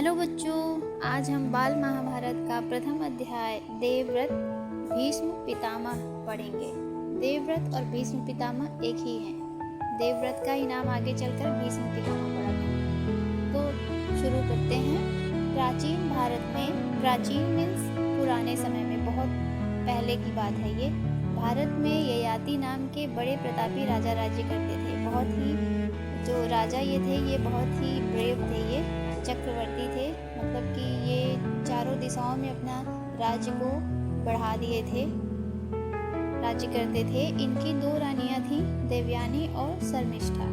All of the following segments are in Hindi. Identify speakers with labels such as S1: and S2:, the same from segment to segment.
S1: हेलो बच्चों, आज हम बाल महाभारत का प्रथम अध्याय देवव्रत भीष्म पितामह पढ़ेंगे। देवव्रत और भीष्म पितामह एक ही हैं। देवव्रत का ही नाम आगे चलकर भीष्म पितामह पड़ा था। तो शुरू करते हैं। प्राचीन भारत में, प्राचीन मीन्स पुराने समय में, बहुत पहले की बात है ये। भारत में ययाति नाम के बड़े प्रतापी राजा राज्य करते थे। बहुत ही जो राजा ये थे, ये बहुत ही ब्रेव थे, ये चक्रवर्ती थे। मतलब कि ये चारों दिशाओं में अपना राज्य को बढ़ा दिए थे, राज्य करते थे। इनकी दो रानियां थीं, देवयानी और शर्मिष्ठा।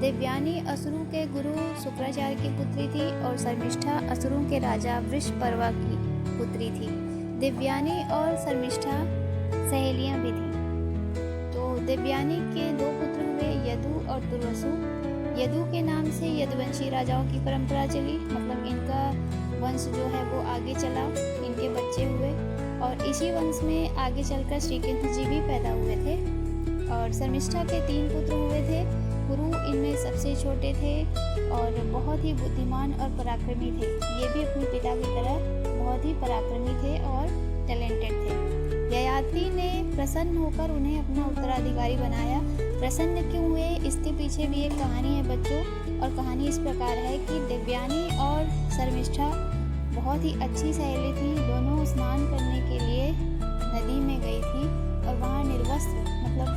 S1: देवयानी असुरों के गुरु शुक्राचार्य की पुत्री थी और शर्मिष्ठा असुरों के राजा वृषपर्वा की पुत्री थी। देवयानी और शर्मिष्ठा सहेलियां भी थीं। तो देवयानी के दो पुत्र हुए, यदु और दुर्वासु। यदु के नाम से यदुवंशी राजाओं की परंपरा चली, मतलब इनका वंश जो है वो आगे चला, इनके बच्चे हुए और इसी वंश में आगे चलकर श्री कृष्ण जी भी पैदा हुए थे। और शर्मिष्ठा के 3 पुत्र हुए थे। कुरु इनमें सबसे छोटे थे और बहुत ही बुद्धिमान और पराक्रमी थे। ये भी अपने पिता की तरह बहुत ही पराक्रमी थे और टैलेंटेड थे। ययाति ने प्रसन्न होकर उन्हें अपना उत्तराधिकारी बनाया। प्रसन्न क्यों हुए, इसके पीछे भी एक कहानी है बच्चों, और कहानी इस प्रकार है कि देवयानी और शर्मिष्ठा बहुत ही अच्छी सहेली थी। दोनों स्नान करने के लिए नदी में गई थी और वहाँ निर्वस्त्र, मतलब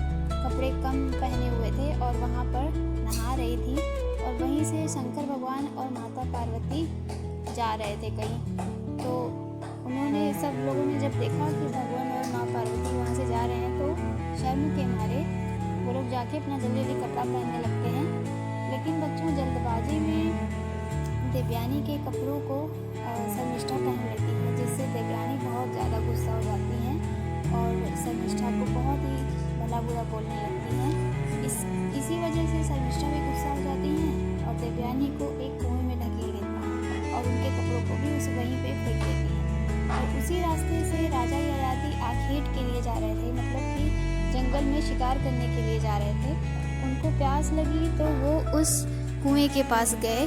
S1: कपड़े कम पहने हुए थे और वहाँ पर नहा रही थी। और वहीं से शंकर भगवान और माता पार्वती जा रहे थे कहीं। तो उन्होंने, सब लोगों ने जब देखा कि भगवान और माँ पार्वती वहाँ से जा रहे हैं, तो शर्म के मारे वो लोग जाके अपना जल्दी जल्दी कपड़ा पहनने लगते हैं। लेकिन बच्चों, जल्दबाजी में देवयानी के कपड़ों को शर्मिष्ठा पहन लेती है, जिससे देवयानी बहुत ज़्यादा गुस्सा हो जाती हैं और शर्मिष्ठा को बहुत ही भला बुरा बोलने लगती हैं। इसी वजह से शर्मिष्ठा भी गुस्सा हो जाती हैं और देवयानी को एक कुएं में ढकेल देती हैं और उनके कपड़ों को भी उस वहीं पे फेंक देती हैं। और उसी रास्ते से राजा ययाति आखेट के लिए जा रहे थे, मतलब कि जंगल में शिकार करने के लिए जा रहे थे। उनको प्यास लगी तो वो उस कुएं के पास गए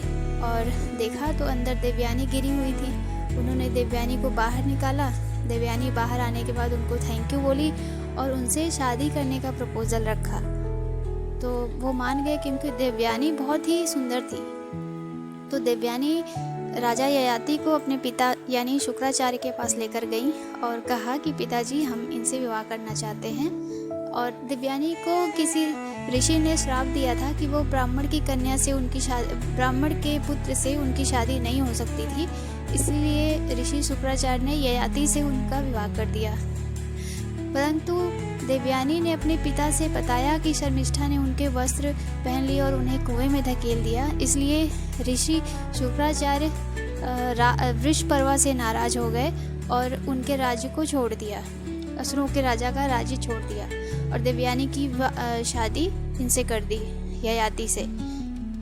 S1: और देखा तो अंदर देवयानी गिरी हुई थी। उन्होंने देवयानी को बाहर निकाला। देवयानी बाहर आने के बाद उनको थैंक यू बोली और उनसे शादी करने का प्रपोजल रखा। तो वो मान गए क्योंकि देवयानी बहुत ही सुंदर थी। तो देवयानी राजा ययाति को अपने पिता यानी शुक्राचार्य के पास लेकर गई और कहा कि पिताजी, हम इनसे विवाह करना चाहते हैं। और देवयानी को किसी ऋषि ने श्राप दिया था कि वो ब्राह्मण की कन्या से उनकी ब्राह्मण के पुत्र से उनकी शादी नहीं हो सकती थी। इसलिए ऋषि शुक्राचार्य ने ययाति से उनका विवाह कर दिया। परंतु देवयानी ने अपने पिता से बताया कि शर्मिष्ठा ने उनके वस्त्र पहन लिए और उन्हें कुएं में धकेल दिया। इसलिए ऋषि शुक्राचार्य वृषपर्वा से नाराज हो गए और उनके राज्य को छोड़ दिया, असुरों के राजा का राज्य छोड़ दिया और देवयानी की शादी इनसे कर दी, ययाति से।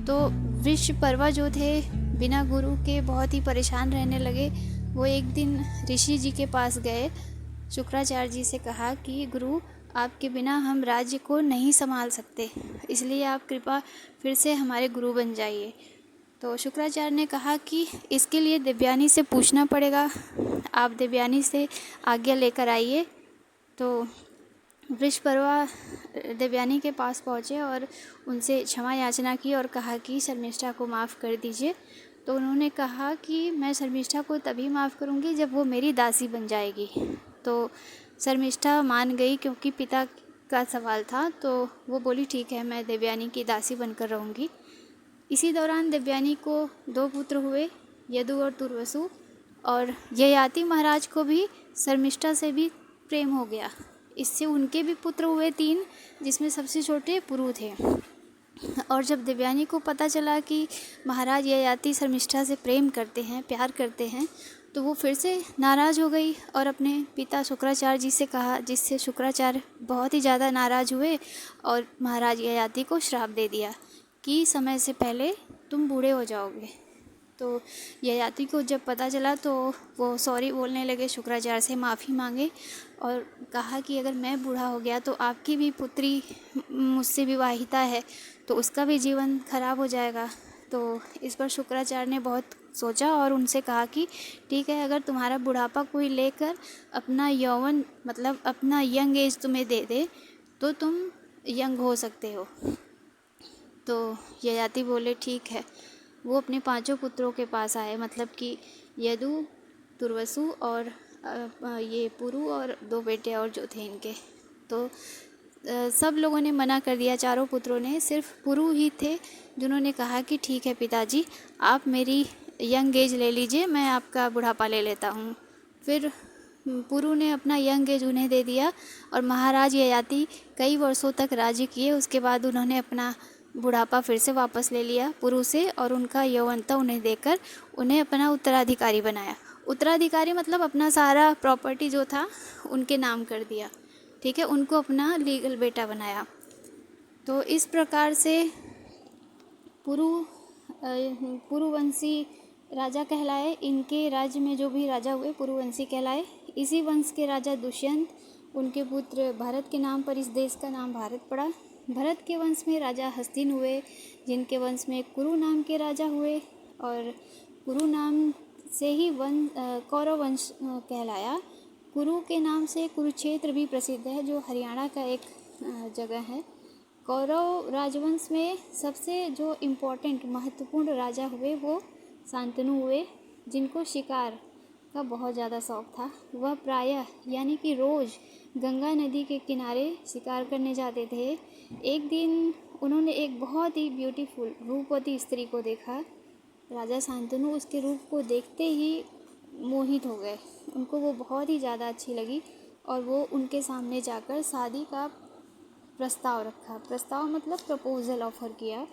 S1: तो वृषपर्वा जो थे, बिना गुरु के बहुत ही परेशान रहने लगे। वो एक दिन ऋषि जी के पास गए, शुक्राचार्य जी से कहा कि गुरु, आपके बिना हम राज्य को नहीं संभाल सकते, इसलिए आप कृपा फिर से हमारे गुरु बन जाइए। तो शुक्राचार्य ने कहा कि इसके लिए देवयानी से पूछना पड़ेगा, आप देवयानी से आज्ञा लेकर आइए। तो वृषपर्वा देवयानी के पास पहुँचे और उनसे क्षमा याचना की और कहा कि शर्मिष्ठा को माफ़ कर दीजिए। तो उन्होंने कहा कि मैं शर्मिष्ठा को तभी माफ़ करूँगी जब वो मेरी दासी बन जाएगी। तो शर्मिष्ठा मान गई क्योंकि पिता का सवाल था। तो वो बोली, ठीक है, मैं देवयानी की दासी बनकर रहूँगी। इसी दौरान देवयानी को 2 पुत्र हुए, यदु और दुर्वासु। और ययाति महाराज को भी शर्मिष्ठा से भी प्रेम हो गया। इससे उनके भी पुत्र हुए 3, जिसमें सबसे छोटे पुरु थे। और जब देवयानी को पता चला कि महाराज ययाति शर्मिष्ठा से प्रेम करते हैं, प्यार करते हैं, तो वो फिर से नाराज़ हो गई और अपने पिता शुक्राचार्य जी से कहा, जिससे शुक्राचार्य बहुत ही ज़्यादा नाराज़ हुए और महाराज ययाति को श्राप दे दिया कि समय से पहले तुम बूढ़े हो जाओगे। तो ययाति को जब पता चला तो वो सॉरी बोलने लगे, शुक्राचार्य से माफ़ी मांगे और कहा कि अगर मैं बूढ़ा हो गया तो आपकी भी पुत्री मुझसे विवाहिता है, तो उसका भी जीवन खराब हो जाएगा। तो इस पर शुक्राचार्य ने बहुत सोचा और उनसे कहा कि ठीक है, अगर तुम्हारा बुढ़ापा कोई लेकर अपना यौवन मतलब अपना यंग एज तुम्हें दे दे तो तुम यंग हो सकते हो। तो ययाति बोले ठीक है। वो अपने 5 पुत्रों के पास आए, मतलब कि यदु, तुर्वसु और ये पुरु और 2 बेटे और जो थे इनके। तो सब लोगों ने मना कर दिया, चारों पुत्रों ने। सिर्फ पुरु ही थे जिन्होंने कहा कि ठीक है पिताजी, आप मेरी यंग एज ले लीजिए, मैं आपका बुढ़ापा ले लेता हूँ। फिर पुरु ने अपना यंग एज उन्हें दे दिया और महाराज ययाति कई वर्षों तक राज्य किए। उसके बाद उन्होंने अपना बुढ़ापा फिर से वापस ले लिया पुरु से और उनका यौवनता उन्हें देकर उन्हें अपना उत्तराधिकारी बनाया। उत्तराधिकारी मतलब अपना सारा प्रॉपर्टी जो था उनके नाम कर दिया, ठीक है, उनको अपना लीगल बेटा बनाया। तो इस प्रकार से पुरुवंशी राजा कहलाए। इनके राज्य में जो भी राजा हुए पुरुवंशी कहलाए। इसी वंश के राजा दुष्यंत, उनके पुत्र भरत के नाम पर इस देश का नाम भारत पड़ा। भरत के वंश में राजा हस्तिन हुए, जिनके वंश में कुरु नाम के राजा हुए और कुरु नाम से ही कौरव वंश कहलाया। कुरु के नाम से कुरुक्षेत्र भी प्रसिद्ध है, जो हरियाणा का एक जगह है। कौरव राजवंश में सबसे जो इम्पोर्टेंट महत्वपूर्ण राजा हुए वो शांतनु हुए, जिनको शिकार का बहुत ज़्यादा शौक़ था। वह प्रायः यानी कि रोज़ गंगा नदी के किनारे शिकार करने जाते थे। एक दिन उन्होंने एक बहुत ही ब्यूटीफुल रूपवती स्त्री को देखा। राजा शांतनु उसके रूप को देखते ही मोहित हो गए। उनको वो बहुत ही ज़्यादा अच्छी लगी और वो उनके सामने जाकर शादी का प्रस्ताव रखा। प्रस्ताव मतलब प्रपोज़ल ऑफ़र किया।